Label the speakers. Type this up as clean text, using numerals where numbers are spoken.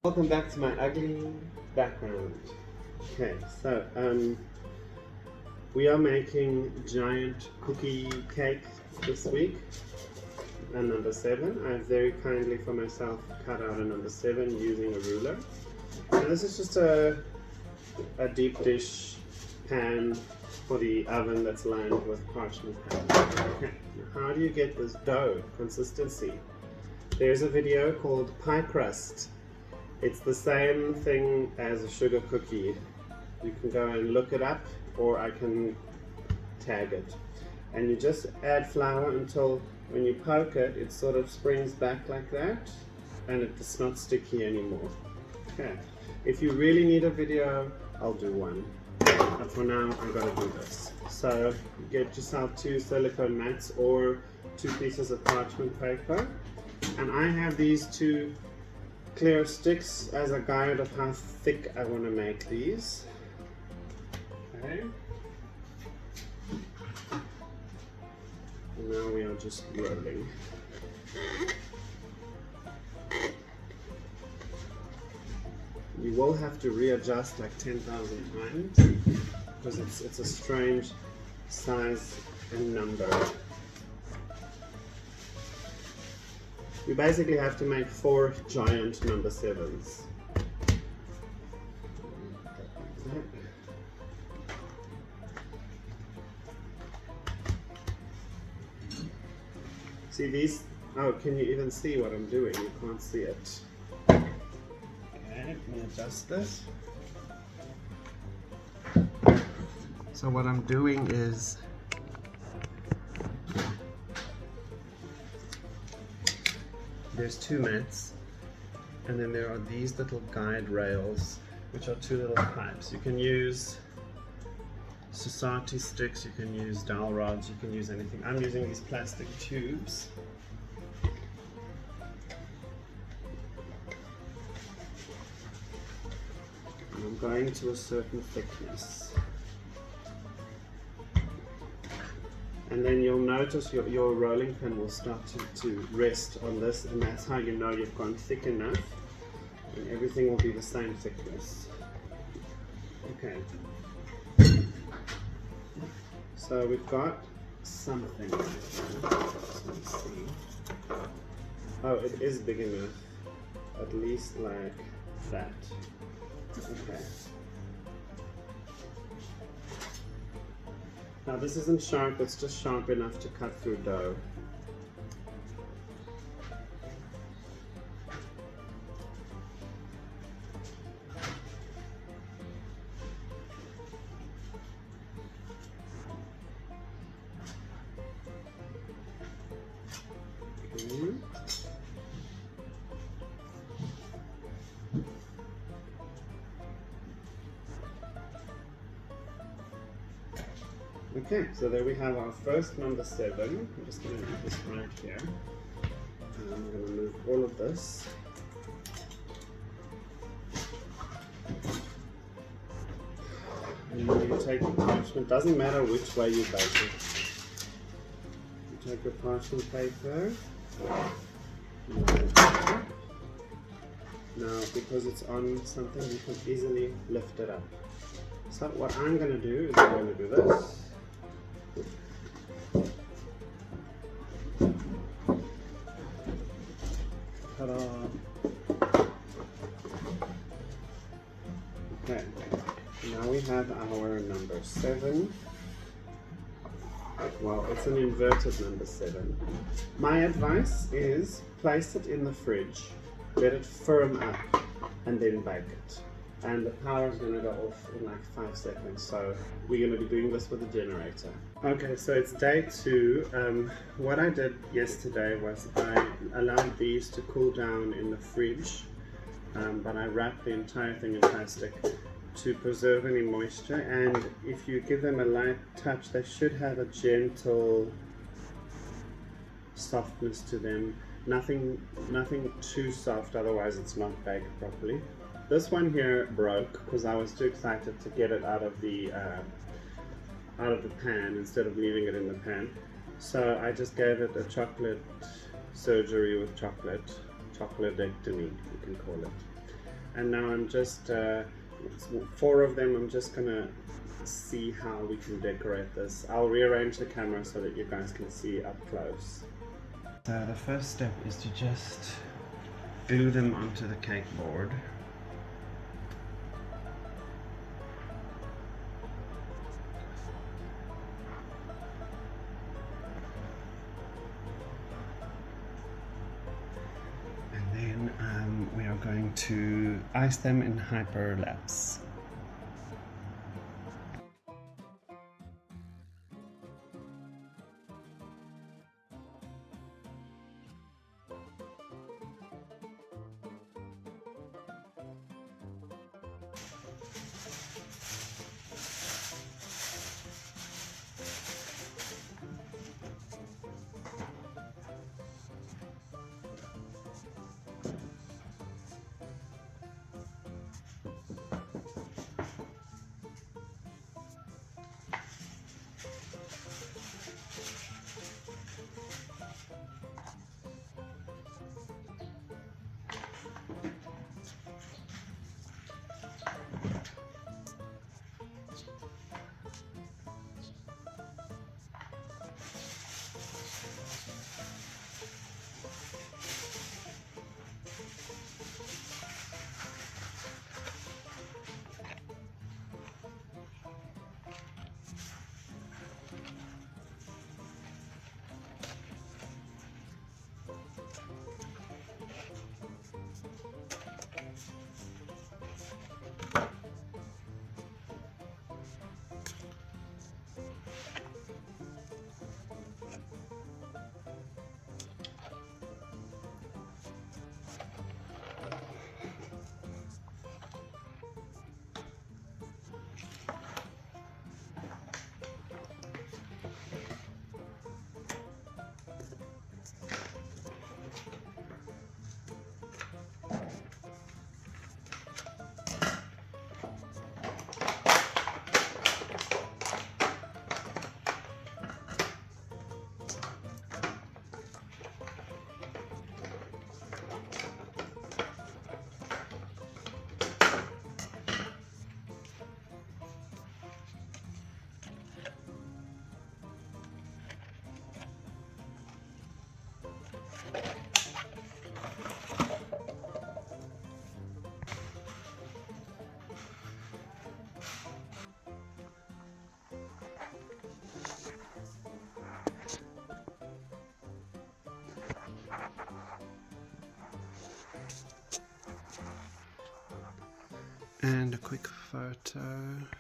Speaker 1: Welcome back to my ugly background. Okay, so we are making giant cookie cake this week, and number 7. I've very kindly for myself cut out a number 7 using a ruler. Now this is just a deep dish pan for the oven that's lined with parchment paper. Okay, now how do you get this dough consistency? There's a video called Pie Crust. It's the same thing as a sugar cookie. You can go and look it up, or I can tag it. And you just add flour until when you poke it, it sort of springs back like that, and it's not sticky anymore. Okay. If you really need a video, I'll do one. But for now, I gotta do this. So get yourself 2 silicone mats or 2 pieces of parchment paper. And I have these 2 clear sticks as a guide of how thick I want to make these. Okay. And now we are just rolling. You will have to readjust like 10,000 times because it's a strange size and number. We basically have to make 4 giant number 7s. See these? Oh, can you even see what I'm doing? You can't see it. Okay, let me adjust this. So what I'm doing is there's 2 mats, and then there are these little guide rails, which are 2 little pipes. You can use society sticks, you can use dowel rods, you can use anything. I'm using these plastic tubes. And I'm going to a certain thickness. And then you'll notice your rolling pin will start to rest on this, and that's how you know you've gone thick enough, and everything will be the same thickness. Okay. So we've got something right here. Let's see. Oh, it is big enough. At least like that. Okay. Now this isn't sharp, it's just sharp enough to cut through dough. Okay, so there we have our first number 7. I'm just going to leave this right here. And I'm going to move all of this. And then you take the parchment, doesn't matter which way you bake it. You take your parchment paper. Now, because it's on something, you can easily lift it up. So what I'm going to do is I'm going to do this. Ta-da! Okay, now we have our number 7. Well, it's an inverted number 7. My advice is place it in the fridge, let it firm up, and then bake it. And the power is going to go off in like 5 seconds, so we're going to be doing this with a generator. Okay, so it's day 2. What I did yesterday was I allowed these to cool down in the fridge, but I wrapped the entire thing in plastic to preserve any moisture, and if you give them a light touch, they should have a gentle softness to them. Nothing too soft, otherwise it's not baked properly. This one here broke because I was too excited to get it out of the pan instead of leaving it in the pan. So I just gave it a chocolate surgery with chocolate, chocolatectomy, you can call it. And now I'm just, 4 of them, I'm just gonna see how we can decorate this. I'll rearrange the camera so that you guys can see up close. So the first step is to just glue them onto the cake board. And then we are going to ice them in hyperlapse. And a quick photo.